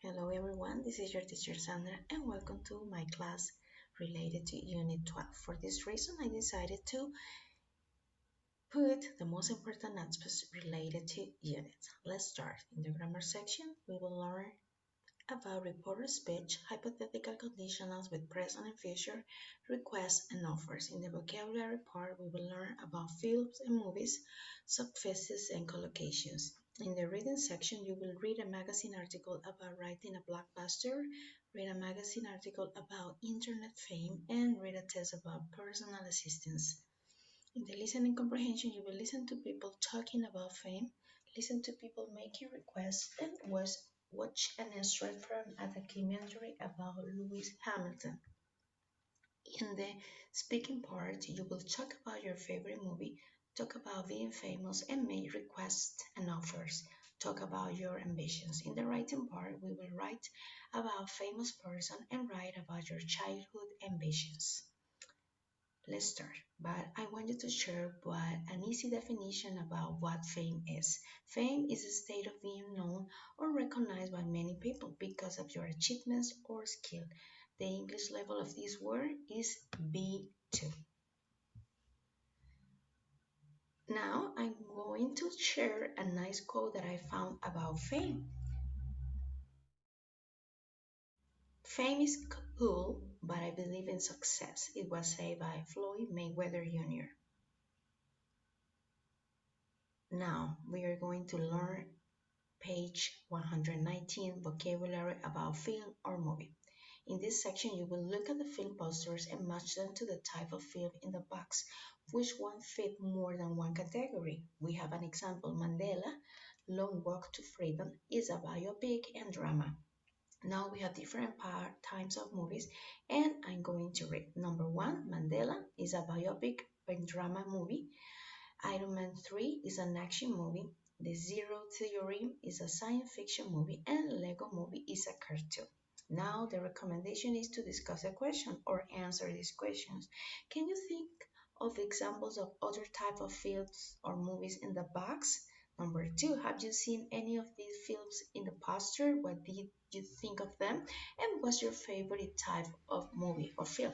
Hello everyone, this is your teacher Sandra and welcome to my class related to Unit 12. For this reason, I decided to put the most important aspects related to units. Let's start. In the grammar section, we will learn about reported speech, hypothetical conditionals with present and future, requests and offers. In the vocabulary part, we will learn about films and movies, suffixes and collocations. In the reading section, you will read a magazine article about writing a blockbuster, read a magazine article about internet fame, and read a test about personal assistance. In the listening comprehension, you will listen to people talking about fame, listen to people making requests, and watch an extract from a documentary about Lewis Hamilton. In the speaking part, you will talk about your favorite movie, talk about being famous, and make requests and offers. Talk about your ambitions. In the writing part, we will write about famous person and write about your childhood ambitions. Let's start, but I want you to share what an easy definition about what fame is. Fame is a state of being known or recognized by many people because of your achievements or skill. The English level of this word is B2. Now I'm going to share a nice quote that I found about fame. Fame is cool, but I believe in success. It was said by Floyd Mayweather Jr. Now we are going to learn page 119 vocabulary about film or movie. In this section, you will look at the film posters and match them to the type of film in the box. Which one fit more than one category? We have an example. Mandela, Long Walk to Freedom is a biopic and drama. Now we have different types of movies and I'm going to read. Number one, Mandela is a biopic and drama movie. Iron Man 3 is an action movie. The Zero Theorem is a science fiction movie and Lego Movie is a cartoon. Now the recommendation is to discuss a question or answer these questions. Can you think of examples of other type of films or movies in the box? Number two, have you seen any of these films in the poster? What did you think of them? And what's your favorite type of movie or film?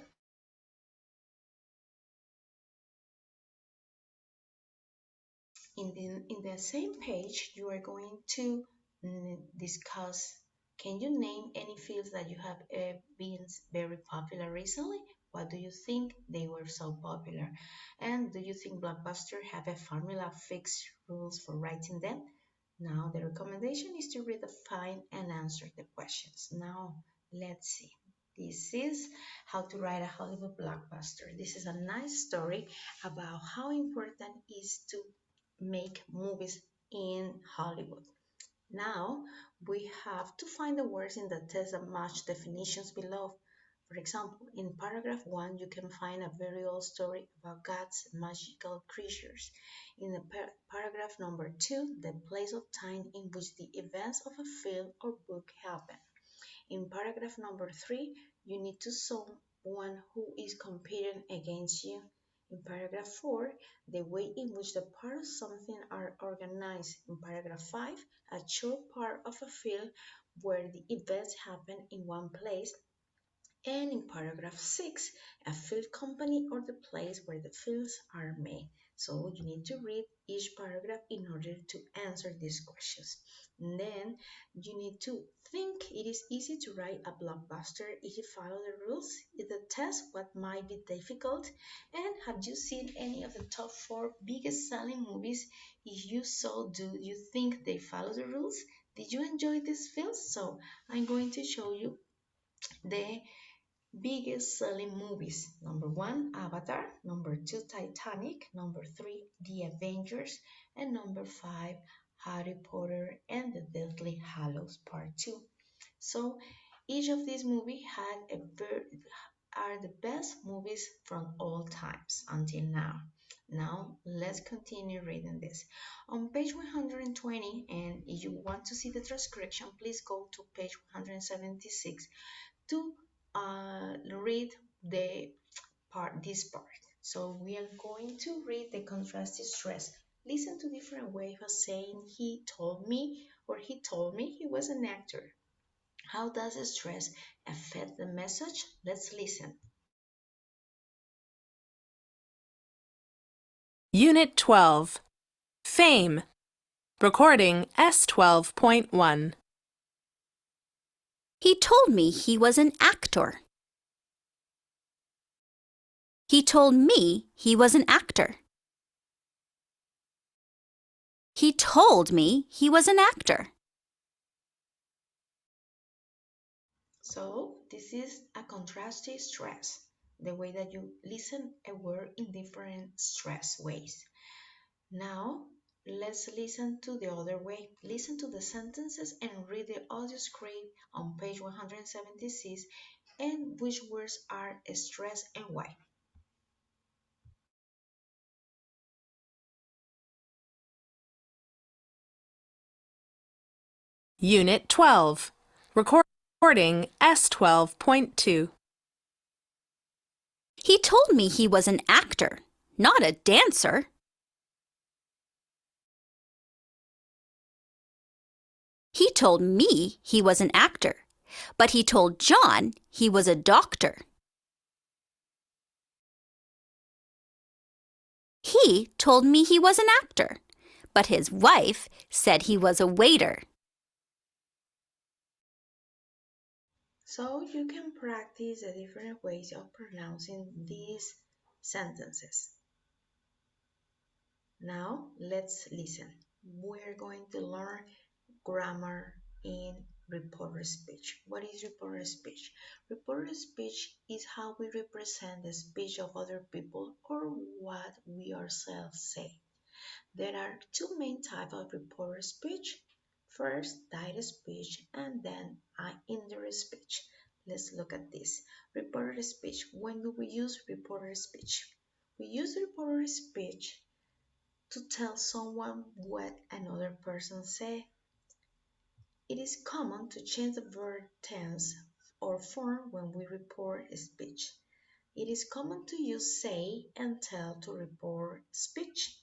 In the same page, you are going to discuss, can you name any fields that you have been very popular recently? What do you think they were so popular? And do you think Blockbuster have a formula fixed rules for writing them? Now the recommendation is to read the fine and answer the questions. Now let's see. This is how to write a Hollywood blockbuster. This is a nice story about how important it is to make movies in Hollywood. Now we have to find the words in the text that match definitions below. For example, in paragraph 1, you can find a very old story about gods and magical creatures. In the paragraph number 2, the place of time in which the events of a film or book happen. In paragraph number 3, you need to someone who is competing against you. In paragraph 4, the way in which the parts of something are organized. In paragraph 5, a short part of a film where the events happen in one place. And in paragraph 6, a film company or the place where the films are made. So you need to read each paragraph in order to answer these questions. And then you need to think it is easy to write a blockbuster if you follow the rules. Is the test what might be difficult? And have you seen any of the top 4 biggest selling movies? If you so, do you think they follow the rules? Did you enjoy these films? So I'm going to show you the biggest selling movies. Number 1, Avatar. Number 2, Titanic. Number 3, The Avengers. And number 5, Harry Potter and the Deathly Hallows Part 2. So each of these movies are the best movies from all times until now. Now let's continue reading this. On page 120, and if you want to see the transcription, please go to page 176 to read this part. So we are going to read the contrasted stress. Listen to different ways of saying he told me or he told me he was an actor. How does stress affect the message? Let's listen. Unit 12. Fame. Recording S12.1. He told me he was an actor. He told me he was an actor. He told me he was an actor. So, this is a contrastive stress, the way that you listen a word in different stress ways. Now, let's listen to the other way. Listen to the sentences and read the audio script on page 176 and which words are stressed and why. Unit 12. Recording S12.2. He told me he was an actor, not a dancer. He told me he was an actor, but he told John he was a doctor. He told me he was an actor, but his wife said he was a waiter. So you can practice the different ways of pronouncing these sentences. Now let's listen. We're going to learn grammar in reporter speech. What is reporter speech? Reporter speech is how we represent the speech of other people or what we ourselves say. There are two main types of reporter speech. First, direct speech and then indirect speech. Let's look at this. Reporter speech. When do we use reporter speech? We use reporter speech to tell someone what another person said. It is common to change the verb tense or form when we report a speech. It is common to use say and tell to report speech.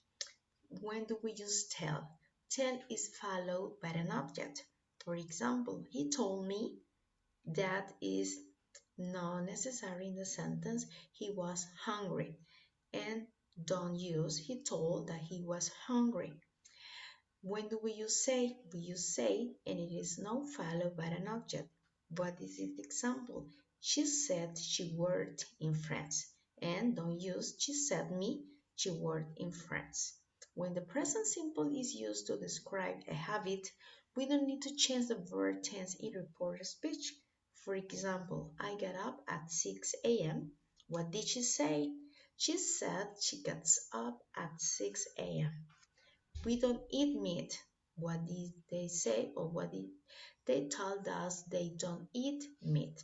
When do we use tell? Tell is followed by an object. For example, he told me that is not necessary in the sentence he was hungry. And don't use he told that he was hungry. When do we use say? We use say and it is not followed by an object. What is the example? She said she worked in France. And don't use she said me, she worked in France. When the present simple is used to describe a habit, we don't need to change the verb tense in reported speech. For example, I got up at 6 a.m. What did she say? She said she gets up at 6 a.m. We don't eat meat. What did they say or what did they told us they don't eat meat?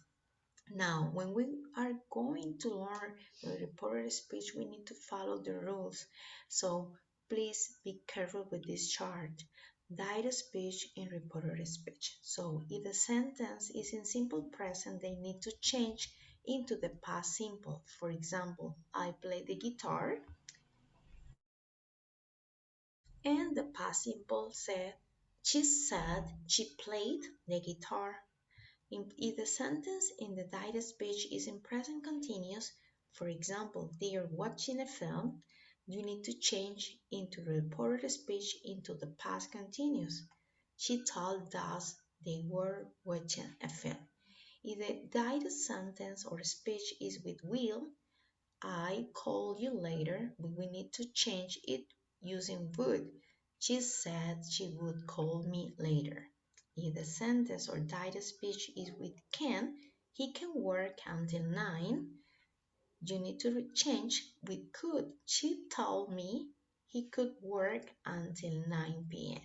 Now, when we are going to learn the reported speech, we need to follow the rules. So please be careful with this chart. Direct speech and reported speech. So if the sentence is in simple present, they need to change into the past simple. For example, I play the guitar. And the past simple said, she said she played the guitar. If the sentence in the direct speech is in present continuous, for example, they are watching a film, you need to change into reported speech into the past continuous. She told us they were watching a film. If the direct sentence or speech is with will, I call you later, we need to change it using would. She said she would call me later. If the sentence or direct speech is with can, he can work until 9. You need to change with could. She told me he could work until 9 p.m.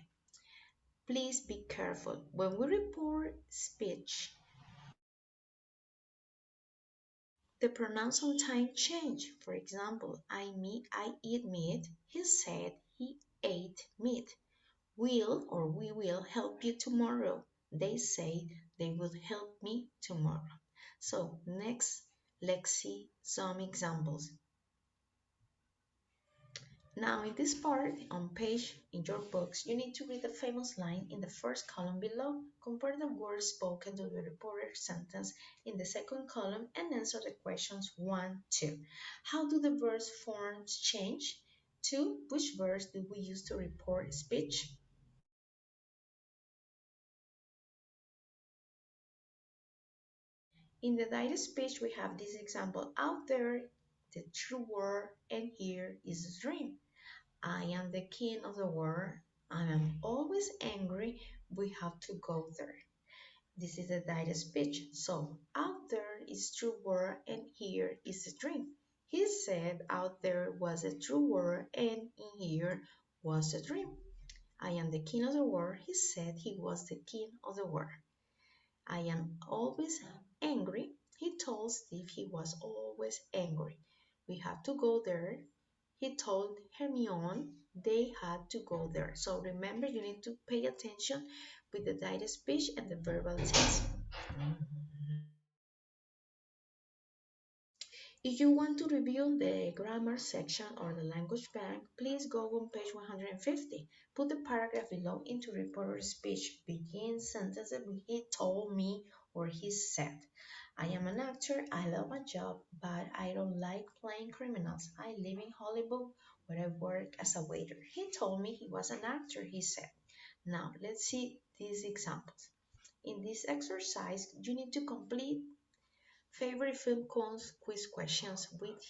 Please be careful. When we report speech, the pronoun sometimes change. For example, I eat meat. He said he ate meat. Will or we will help you tomorrow. They say they will help me tomorrow. So next, let's see some examples. Now, in this part, on page in your books, you need to read the famous line in the first column below. Compare the words spoken to the reported sentence in the second column and answer the questions 1, 2. How do the verb forms change? 2. Which verbs do we use to report speech? In the direct speech, we have this example. Out there, the true word, and here is a dream. I am the king of the world. I am always angry. We have to go there. This is a direct speech. So, out there is true word and here is a dream. He said out there was a true word and in here was a dream. I am the king of the world. He said he was the king of the world. I am always angry. He told Steve he was always angry. We have to go there. He told Hermione they had to go there. So remember, you need to pay attention with the direct speech and the verbal tense. If you want to review the grammar section or the language bank, please go on page 150. Put the paragraph below into reporter speech. Begin sentences with he told me or he said. I am an actor. I love my job, but I don't like playing criminals. I live in Hollywood where I work as a waiter. He told me he was an actor, he said. Now, let's see these examples. In this exercise, you need to complete favorite film quiz questions with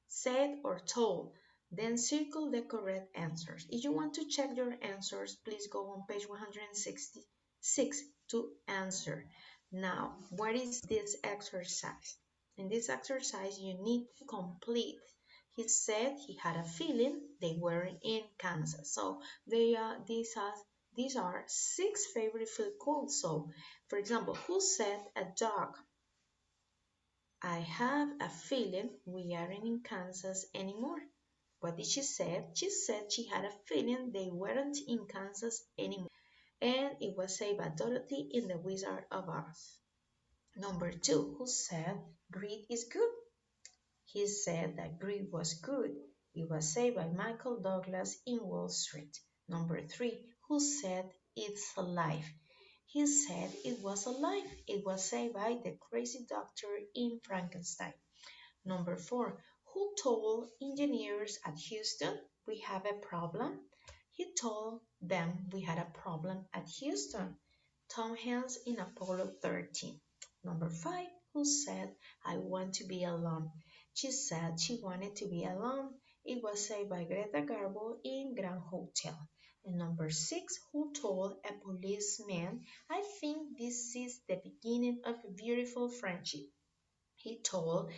said or told. Then circle the correct answers. If you want to check your answers, please go on page 166 to answer. Now, what is this exercise? In this exercise, you need to complete. He said he had a feeling they were in Kansas. So these are six favorite food quotes. So, for example, who said a dog? I have a feeling we aren't in Kansas anymore. What did she say? She said she had a feeling they weren't in Kansas anymore. And it was said by Dorothy in The Wizard of Oz. Number two, who said greed is good? He said that greed was good. It was said by Michael Douglas in Wall Street. Number three, who said it's alive? He said it was alive. It was said by the crazy doctor in Frankenstein. Number four, who told engineers at Houston we have a problem? He told them we had a problem at Houston. Tom Hanks in Apollo 13. Number five, who said I want to be alone? She said she wanted to be alone. It was said by Greta Garbo in Grand Hotel. And number six, who told a policeman, I think this is the beginning of a beautiful friendship. He told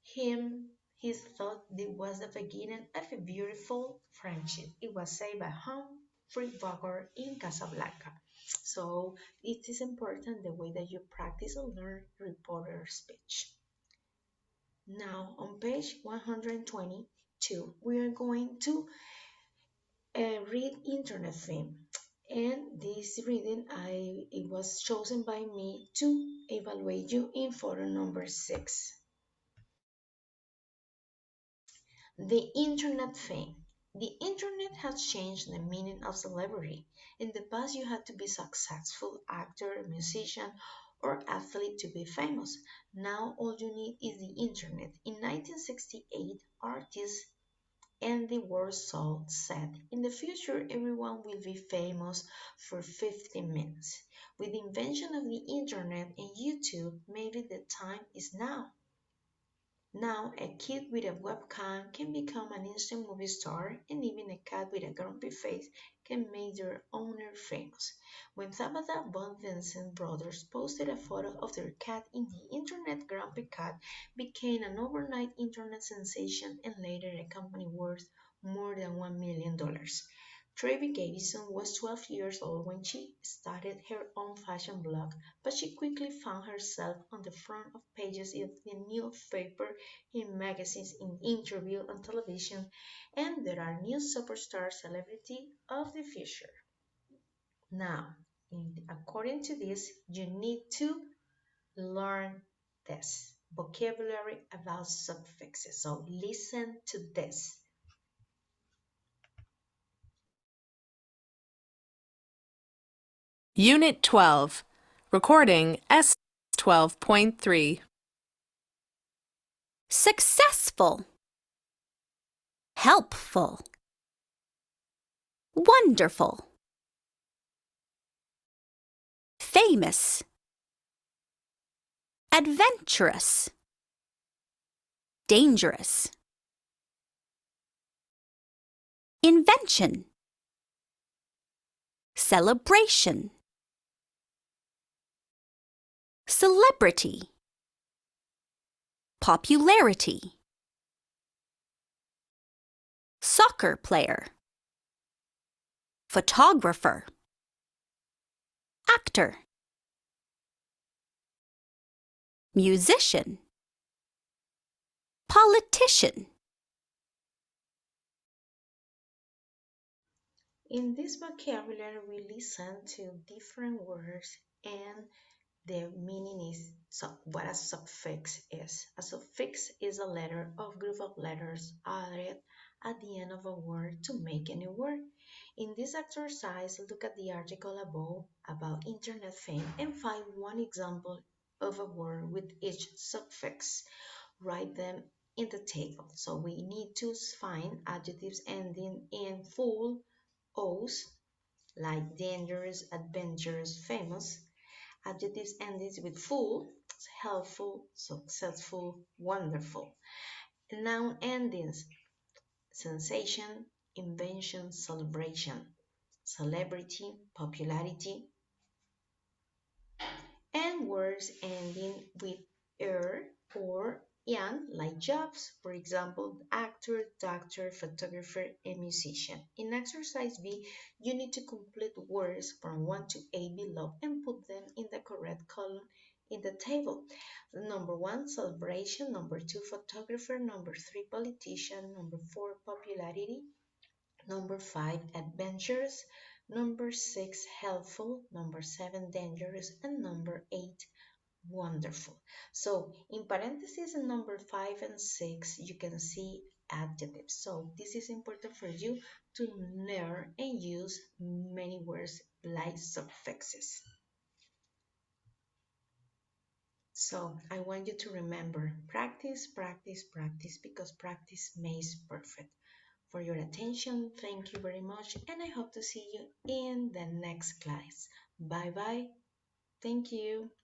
him he thought it was the beginning of a beautiful friendship. It was said by Humphrey Bogart in Casablanca. So it is important the way that you practice and learn reporter speech. Now on page 122, we are going to read internet theme. And this reading it was chosen by me to evaluate you in photo number 6. The internet fame. The internet has changed the meaning of celebrity. In the past, you had to be successful actor, musician, or athlete to be famous. Now, all you need is the internet. In 1968, artist Andy Warhol said, in the future, everyone will be famous for 15 minutes. With the invention of the internet and YouTube, maybe the time is now. Now, a kid with a webcam can become an instant movie star, and even a cat with a grumpy face can make their owner famous. When Tabitha Von Vincent brothers posted a photo of their cat in the internet, Grumpy Cat became an overnight internet sensation and later a company worth more than $1 million. Trevi Gavison was 12 years old when she started her own fashion blog, but she quickly found herself on the front of pages of the newspaper, in magazines, in interviews on television, and there are new superstar celebrity of the future. Now, according to this, you need to learn this vocabulary about suffixes. So listen to this. Unit 12. Recording S12.3. Successful. Helpful. Wonderful. Famous. Adventurous. Dangerous. Invention. Celebration. Celebrity. Popularity. Soccer player. Photographer. Actor. Musician. Politician. In this vocabulary, we listen to different words and the meaning is what a suffix is. A suffix is a letter or group of letters added at the end of a word to make a new word. In this exercise, look at the article above about internet fame and find one example of a word with each suffix. Write them in the table. So we need to find adjectives ending in full O's like dangerous, adventurous, famous. Adjectives ending with full, helpful, successful, wonderful. Noun endings, sensation, invention, celebration, celebrity, popularity, and words ending with er or yan, like jobs, for example, actor, doctor, photographer, and musician. In exercise B, you need to complete words from 1 to 8 below and put them in the correct column in the table. Number 1, celebration. Number 2, photographer. Number 3, politician. Number 4, popularity. Number 5, adventurous. Number 6, helpful. Number 7, dangerous. And number 8, wonderful. So in parentheses in number 5 and 6, you can see adjectives. So this is important for you to learn and use many words like suffixes. So I want you to remember, practice, practice, practice, because practice makes perfect. For your attention, thank you very much, and I hope to see you in the next class. Bye bye. Thank you.